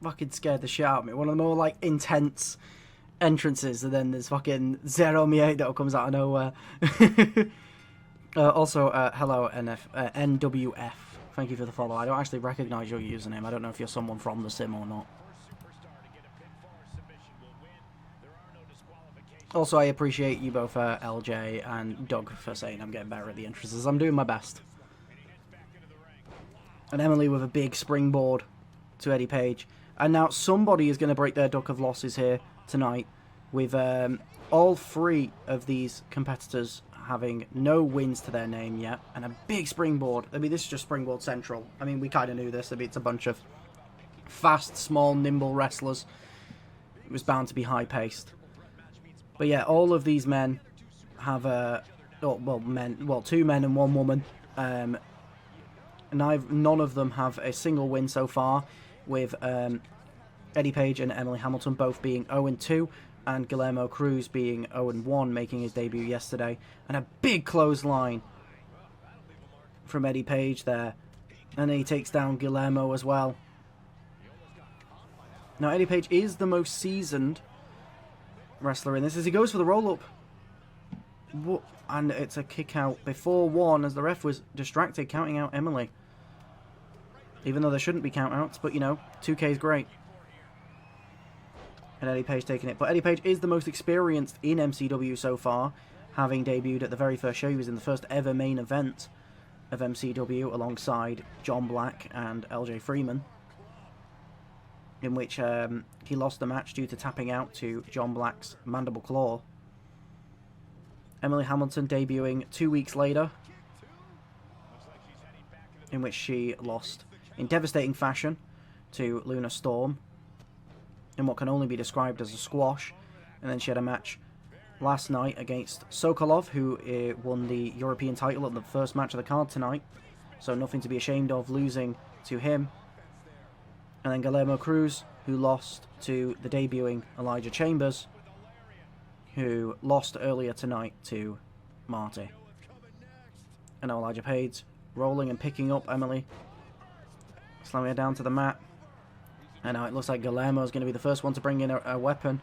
fucking scared the shit out of me. One of the more, like, intense entrances, and then there's fucking Zero Miedo comes out of nowhere. Also, hello, NWF. Thank you for the follow. I don't actually recognise your username. I don't know if you're someone from the sim or not. Also, I appreciate you both, LJ and Doug, for saying I'm getting better at the entrances. I'm doing my best. And Emily with a big springboard to Eddie Page. And now somebody is going to break their duck of losses here tonight, with all three of these competitors having no wins to their name yet, and a big springboard. I mean, this is just Springboard Central. I mean, we kind of knew this. I mean, it's a bunch of fast, small, nimble wrestlers. It was bound to be high-paced. But yeah, all of these men have two men and one woman. And none of them have a single win so far, with Eddie Page and Emily Hamilton both being 0-2, and Guillermo Cruz being 0-1, making his debut yesterday. And a big clothesline from Eddie Page there. And then he takes down Guillermo as well. Now, Eddie Page is the most seasoned wrestler in this, as he goes for the roll-up. And it's a kick out before one, as the ref was distracted counting out Emily. Even though there shouldn't be count-outs, but you know, 2K is great. And Eddie Page taking it. But Eddie Page is the most experienced in MCW so far, having debuted at the very first show. He was in the first ever main event of MCW alongside John Black and LJ Freeman, in which he lost the match due to tapping out to John Black's Mandible Claw. Emily Hamilton debuting 2 weeks later, in which she lost in devastating fashion to Luna Storm in what can only be described as a squash. And then she had a match last night against Sokolov, who won the European title at the first match of the card tonight, so nothing to be ashamed of losing to him. And then Guillermo Cruz, who lost to the debuting Elijah Chambers, who lost earlier tonight to Marty. And now Elijah Page rolling and picking up Emily, slamming her down to the mat. And now it looks like Guillermo is going to be the first one to bring in a weapon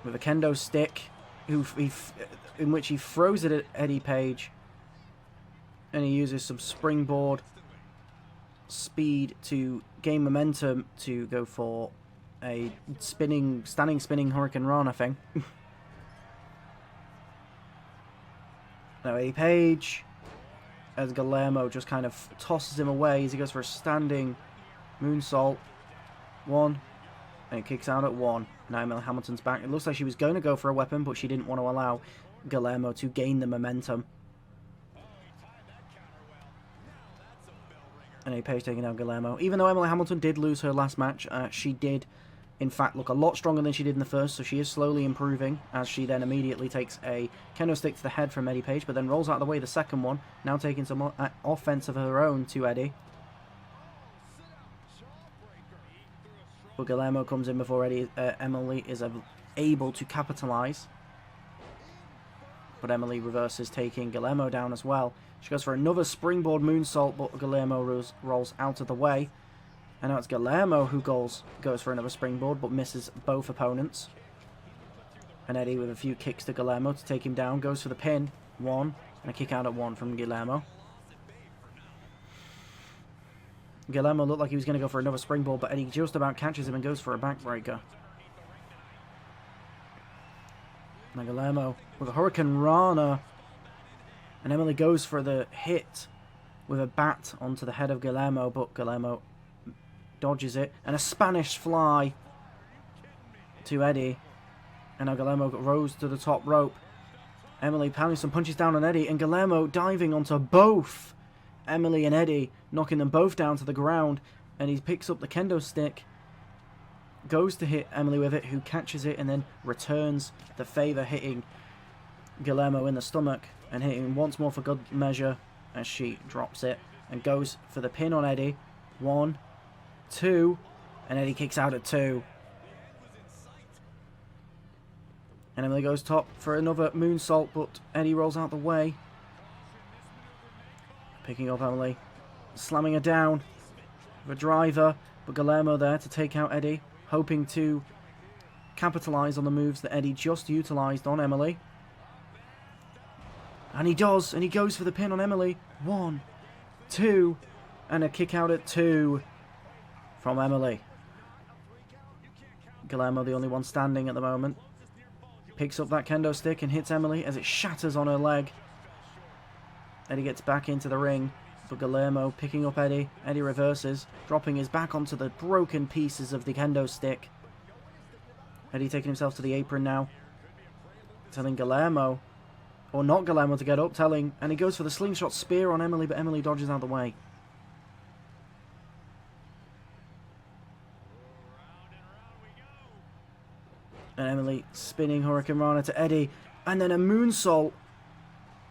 with a kendo stick, in which he throws it at Eddie Page, and he uses some springboard speed to gain momentum to go for a standing spinning Hurricane Rana thing. Now Eddie Page, as Guillermo just kind of tosses him away as he goes for a standing moonsault. One, and he kicks out at one. Now Emily Hamilton's back. It looks like she was going to go for a weapon, but she didn't want to allow Guillermo to gain the momentum. And Eddie Page taking down Guillermo. Even though Emily Hamilton did lose her last match, she did, in fact, look a lot stronger than she did in the first, so she is slowly improving, as she then immediately takes a kendo stick to the head from Eddie Page, but then rolls out of the way the second one, now taking some offense of her own to Eddie. But Guillermo comes in before Emily is able to capitalise. But Emily reverses, taking Guillermo down as well. She goes for another springboard moonsault, but Guillermo rolls out of the way. And now it's Guillermo who goes for another springboard, but misses both opponents. And Eddie with a few kicks to Guillermo to take him down. Goes for the pin. One. And a kick out at one from Guillermo. Guillermo looked like he was going to go for another springboard, but Eddie just about catches him and goes for a backbreaker. Now Guillermo with a Hurricane Rana. And Emily goes for the hit with a bat onto the head of Guillermo, but Guillermo dodges it. And a Spanish fly to Eddie. And now Guillermo rose to the top rope. Emily pounding some punches down on Eddie, and Guillermo diving onto both Emily and Eddie, knocking them both down to the ground. And he picks up the kendo stick, goes to hit Emily with it, who catches it and then returns the favour, hitting Guillermo in the stomach and hitting once more for good measure as she drops it and goes for the pin on Eddie. 1, 2, and Eddie kicks out at 2. And Emily goes top for another moonsault, but Eddie rolls out the way. Picking up Emily, slamming her down. The driver, but Guillermo there to take out Eddie, hoping to capitalise on the moves that Eddie just utilised on Emily. And he does, and he goes for the pin on Emily. 1, 2, and a kick out at 2 from Emily. Guillermo, the only one standing at the moment, picks up that kendo stick and hits Emily as it shatters on her leg. Eddie gets back into the ring, but Guillermo picking up Eddie. Eddie reverses, dropping his back onto the broken pieces of the kendo stick. Eddie taking himself to the apron now, telling Guillermo, or not Guillermo, to get up, and he goes for the slingshot spear on Emily, but Emily dodges out of the way. And Emily spinning Hurricane Rana to Eddie, and then a moonsault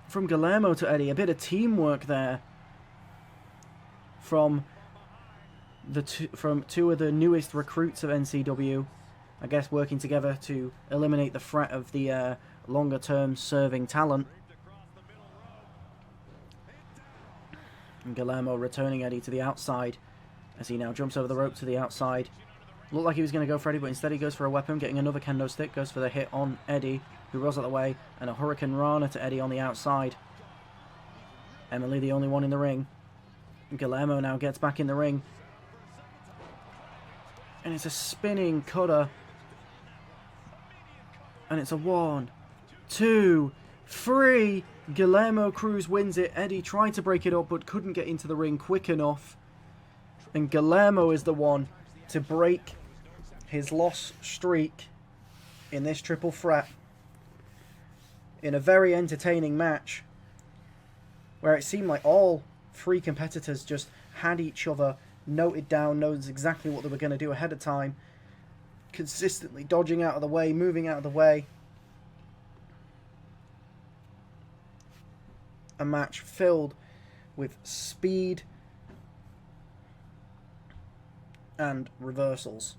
from Guillermo to Eddie. A bit of teamwork there from two of the newest recruits of NCW, I guess, working together to eliminate the threat of the longer-term serving talent. And Guillermo returning Eddie to the outside as he now jumps over the rope to the outside. Looked like he was going to go for Eddie, but instead he goes for a weapon, getting another kendo stick, goes for the hit on Eddie, who rolls out of the way, and a Hurricane Rana to Eddie on the outside. Emily the only one in the ring. Guillermo now gets back in the ring. And it's a spinning cutter. And it's a 1, 2, 3. Guillermo Cruz wins it. Eddie tried to break it up, but couldn't get into the ring quick enough. And Guillermo is the one to break his loss streak in this triple threat. In a very entertaining match, where it seemed like all 3 competitors just had each other noted down, knows exactly what they were going to do ahead of time, consistently dodging out of the way, moving out of the way. A match filled with speed and reversals.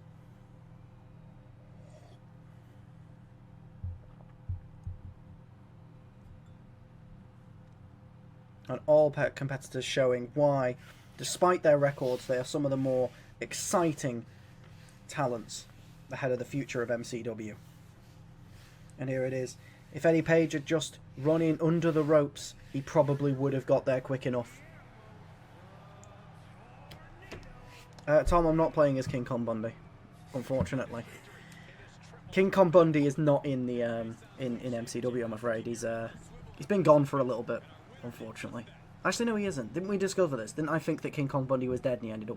And all competitors showing why, despite their records, they are some of the more exciting talents ahead of the future of MCW. And here it is. If Eddie Page had just run in under the ropes, he probably would have got there quick enough. Tom, I'm not playing as King Kong Bundy, unfortunately. King Kong Bundy is not in the in MCW, I'm afraid. He's been gone for a little bit, unfortunately. Actually, no, he isn't. Didn't we discover this? Didn't I think that King Kong Bundy was dead and he ended up